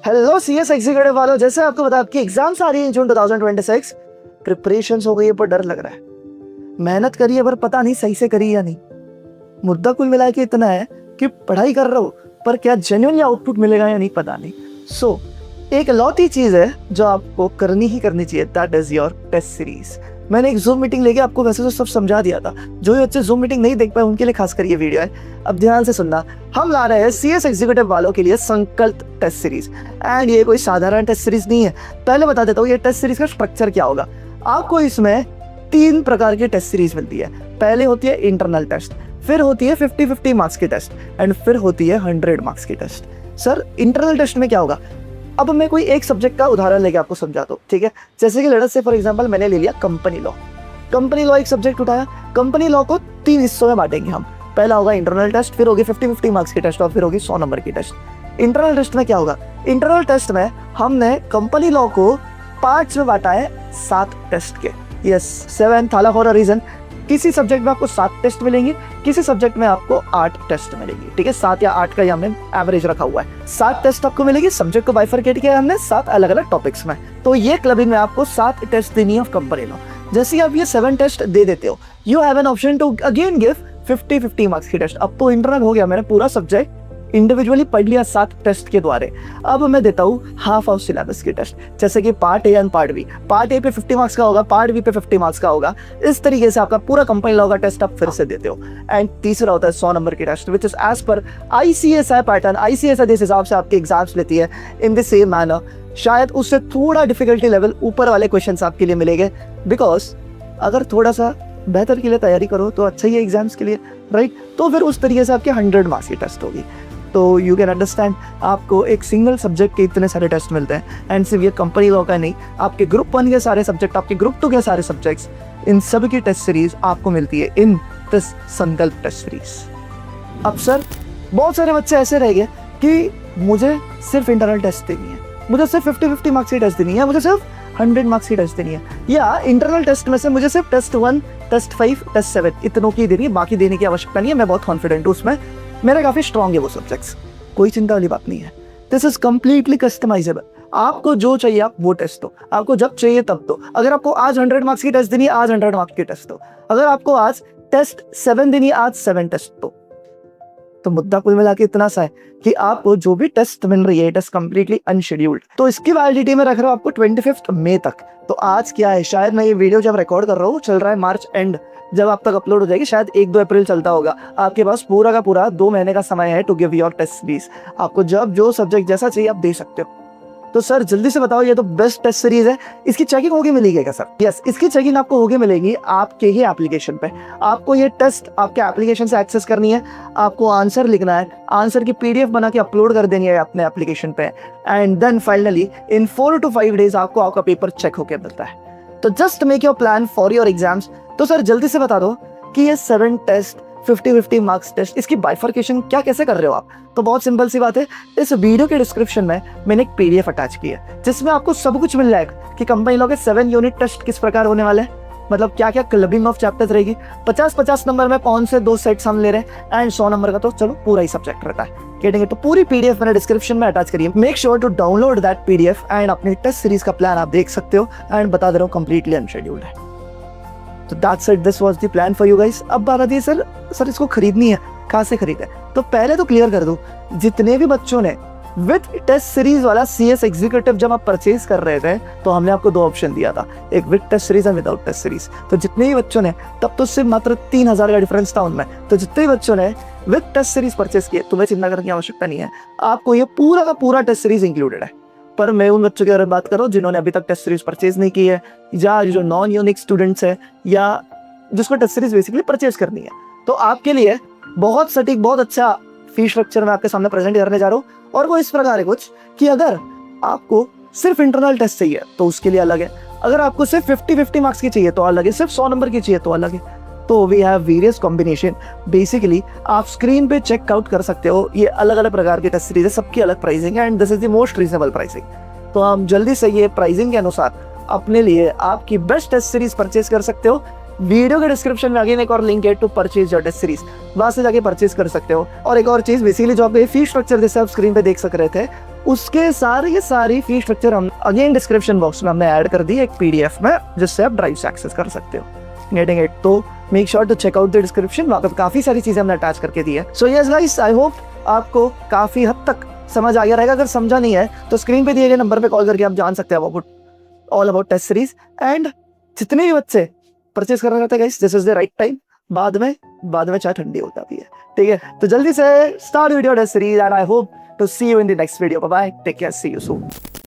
Hello CS executive वालों, जैसे आपको बता आपकी एग्जाम्स आ रही है जून 2026। प्रिपरेशंस हो गई है पर डर लग रहा है। मेहनत करी है पर पता नहीं सही से करी या नहीं। मुद्दा कुल मिला के इतना है कि पढ़ाई कर रहा हूँ पर क्या जेन्युइनली आउटपुट मिलेगा या नहीं पता नहीं। सो एक लौती चीज है जो आपको करनी ही करनी चाहिए, that is your test series. मैंने एक जूम मीटिंग लेके आपको वैसे तो सब समझा दिया था। जो भी बच्चे जूम मीटिंग नहीं देख पाए उनके लिए खासकर ये वीडियो है। अब ध्यान से सुनना, हम ला रहे हैं सीएस एग्जीक्यूटिव वालों के लिए संकल्प टेस्ट सीरीज। एंड ये कोई साधारण टेस्ट सीरीज नहीं है। पहले बता देता हूँ ये टेस्ट सीरीज का स्ट्रक्चर क्या होगा। आपको इसमें 3 प्रकार की टेस्ट सीरीज मिलती है। पहले होती है इंटरनल टेस्ट, फिर होती है 50-50 मार्क्स की टेस्ट, एंड फिर होती है 100 मार्क्स की टेस्ट। सर इंटरनल टेस्ट में क्या होगा? अब मैं कोई एक सब्जेक्ट का उदाहरण लेके आपको समझाता हूँ, ठीक है। जैसे कि लेट्स से फॉर एग्जांपल मैंने ले लिया कंपनी लॉ। कंपनी लॉ एक सब्जेक्ट उठाया। कंपनी लॉ को 3 हिस्सों में बांटेंगे हम। पहला होगा इंटरनल टेस्ट, फिर होगी 50-50 मार्क्स की टेस्ट, और फिर होगी 100 नंबर की टेस्ट। इंटरनल टेस्ट में क्या होगा? इंटरनल टेस्ट में हमने कंपनी लॉ को पार्ट्स में बांटा है 7 टेस्ट के। यस, 7 थाला फॉर अ रीजन। किसी सब्जेक्ट में आपको 7 टेस्ट मिलेंगे, किसी सब्जेक्ट में आपको 8 टेस्ट मिलेंगे, ठीक है। 7 या 8 का ही हमने एवरेज रखा हुआ है। 7 टेस्ट आपको मिलेगी। सब्जेक्ट को बाइफरकेट किया हमने 7 अलग अलग टॉपिक्स में। तो ये क्लबिंग में आपको 7 टेस्ट देनी है ऑफ कंपनी लॉ। जैसे आप ये 7 टेस्ट दे देते हो, you have an option to again give 50-50 marks की टेस्ट। अब तो इंटरनल हो गया, मैंने पूरा सब्जेक्ट इंडिविजुअली पढ़ लिया 7 टेस्ट के द्वारे। अब मैं देता हूँ हाफ ऑफ सिलेबस की टेस्ट, जैसे कि part A and part B. Part A पे 50 मार्क्स का होगा, पार्ट बी पे 50 मार्क्स का होगा। इस तरीके से आपका पूरा कंपनी लॉ का टेस्ट आप फिर से देते हो। एंड तीसरा होता है 100 नंबर की test, which is as per ICSI pattern. ICSI जिस हिसाब से आपके एग्जाम्स लेती है इन द सेम मैनर, शायद उससे थोड़ा डिफिकल्टी लेवल ऊपर वाले क्वेश्चंस आपके लिए मिलेंगे। बिकॉज अगर थोड़ा सा बेहतर के लिए तैयारी करो तो अच्छा ही है एग्जाम्स के लिए, राइट। तो फिर उस तरीके से आपके 100 मार्क्स की टेस्ट होगी। तो यू कैन अंडरस्टैंड, आपको एक सिंगल सब्जेक्ट के इतने सारे टेस्ट मिलते हैं। एंड सिर्फ ये कंपनी लॉ का नहीं, आपके ग्रुप 1 के सारे सब्जेक्ट, आपके ग्रुप 2 के सारे सब्जेक्ट्स, इन सब की टेस्ट सीरीज आपको मिलती है इन दिस संकल्प टेस्ट सीरीज। अब सर बहुत सारे बच्चे ऐसे रह गए कि मुझे सिर्फ इंटरनल टेस्ट देनी है, मुझे सिर्फ 50-50 मार्क्स की टेस्ट देनी है, मुझे सिर्फ 100 मार्क्स की टेस्ट देनी है, या इंटरनल टेस्ट में से मुझे सिर्फ टेस्ट 1, टेस्ट 5, टेस्ट 7 इतनों की देनी है, बाकी देने की आवश्यकता नहीं है। मैं बहुत कॉन्फिडेंट हूँ उसमें, मेरा काफी स्ट्रांग है वो सब्जेक्ट्स। कोई चिंता वाली बात नहीं है। This is completely customisable. आपको जो चाहिए आप वो टेस्ट दो, आपको जब चाहिए तब दो। अगर आपको आज 100 मार्क्स की टेस्ट देनी है, आज 100 मार्क्स की टेस्ट दो। अगर आपको आज टेस्ट 7 देनी है, आज 7 टेस्ट दो। तो मुद्दा कुल मिला के इतना सा है कि आपको जो भी टेस्ट मिल रही है, इट इज कंप्लीटली अनशेड्यूल्ड। तो इसकी वैलिडिटी में रख रहा हूँ आपको 25 मई तक। तो आज क्या है, शायद मैं ये वीडियो जब रिकॉर्ड कर रहा हूँ चल रहा है मार्च एंड, जब आप तक अपलोड हो जाएगी शायद 1-2 अप्रैल चलता होगा। आपके पास पूरा का पूरा 2 महीने का समय है to give your test series. आपको जब जो सब्जेक्ट जैसा चाहिए आप दे सकते हो। तो सर जल्दी से बताओ, ये तो बेस्ट टेस्ट सीरीज है, इसकी चेकिंग होगी मिलेगी क्या सर? यस, इसकी चेकिंग आपको होगी मिलेगी आपके ही एप्लीकेशन पे। आपको ये टेस्ट आपके एप्लीकेशन से एक्सेस करनी है, आपको आंसर लिखना है, आंसर की PDF बना के अपलोड कर देनी है अपने एप्लीकेशन पे, and then finally in 4 to 5 days आपको आपका पेपर चेक होकर मिलता है। तो just make your plan for your exams. तो सर जल्दी से बता दो कि ये 7 टेस्ट 50-50 मार्क्स टेस्ट, इसकी बाइफरकेशन क्या कैसे कर रहे हो आप? तो बहुत सिंपल सी बात है, इस वीडियो के डिस्क्रिप्शन में मैंने एक PDF अटैच की है जिसमें आपको सब कुछ मिल जाएगा कि कंपनी लॉ के 7 यूनिट टेस्ट किस प्रकार होने वाले हैं, मतलब क्या क्या क्लबिंग ऑफ चैप्टर्स रहेगी। 50-50 नंबर में कौन से 2 सेट्स हम ले रहे हैं, एंड 100 नंबर का तो चलो पूरा ही सब्जेक्ट रहता है, गेटिंग। तो पूरी PDF मैंने डिस्क्रिप्शन में अटैच करी है। Make sure to download that PDF and अपनी टेस्ट सीरीज का प्लान आप देख सकते हो। एंड बता दे रहा हूँ कंप्लीटली अनशेड्यूल्ड है। तो that's it, this was the plan for you guys. अब बात आती है सर इसको खरीदनी है, कहाँ से खरीदे? तो पहले तो क्लियर कर दूं, जितने भी बच्चों ने विद टेस्ट सीरीज वाला CS एग्जीक्यूटिव जब आप परचेज कर रहे थे तो हमने आपको 2 ऑप्शन दिया था, एक विद टेस्ट सीरीज और विदाउट टेस्ट सीरीज। तो जितने भी बच्चों ने, तब तो सिर्फ मात्र 3000 का डिफरेंस था उनमें, तो जितने भी बच्चों ने विद टेस्ट सीरीज परचेज किए, तुम्हें चिंता करने की आवश्यकता नहीं है, आपको ये पूरा का पूरा टेस्ट सीरीज इंक्लूडेड है। पर मैं उन बच्चों की अगर बात करूं जिन्होंने अभी तक टेस्ट सीरीज परचेज नहीं की है, या जो नॉन यूनिक स्टूडेंट्स है, या जिसको टेस्ट सीरीज बेसिकली परचेज करनी है, तो आपके लिए बहुत सटीक, बहुत अच्छा फी स्ट्रक्चर मैं आपके सामने प्रेजेंट करने जा रहा हूँ। और वो इस प्रकार है कुछ कि अगर आपको सिर्फ इंटरनल टेस्ट चाहिए तो उसके लिए अलग है, अगर आपको सिर्फ 50-50 मार्क्स की चाहिए तो अलग है, सिर्फ 100 नंबर की चाहिए तो अलग है। तो we have various combination. Basically आप स्क्रीन पे चेकआउट कर सकते हो, ये अलग अलग प्रकार की टेस्ट सीरीज है, सबकी अलग प्राइसिंग है, and this is the most reasonable pricing. तो आप जल्दी से ये प्राइसिंग के अनुसार अपने लिए आपकी बेस्ट टेस्ट सीरीज परचेज कर सकते हो। वीडियो के डिस्क्रिप्शन में अगेन एक और लिंक है to purchase your test series, वहां से जाके परचेज कर सकते हो। और एक और चीज, बेसिकली जो आप फी स्ट्रक्चर जैसे आप स्क्रीन पे देख सक रहे थे, उसके सारी फी स्ट्रक्चर हम अगेन डिस्क्रिप्शन बॉक्स में हमने ऐड कर दी एक पीडीएफ में, जिससे आप ड्राइव से एक्सेस कर सकते हो। Getting it? तो make sure to check out the description, वहाँ पर काफी सारी चीजें हमने अटैच करके दी है। So yes guys, I hope आपको काफी हद तक समझ आ गया रहेगा। अगर समझा नहीं है तो स्क्रीन पे दिए गए नंबर पे कॉल करके आप जान सकते हैं all about test series. And जितने भी बच्चे परचेज करना चाहते हैं guys, this is the right time. बाद में चाय ठंडी होता भी है, ठीक है? तो जल्दी से start video test series and I hope to see you in the next video. Bye bye, take care, see you soon.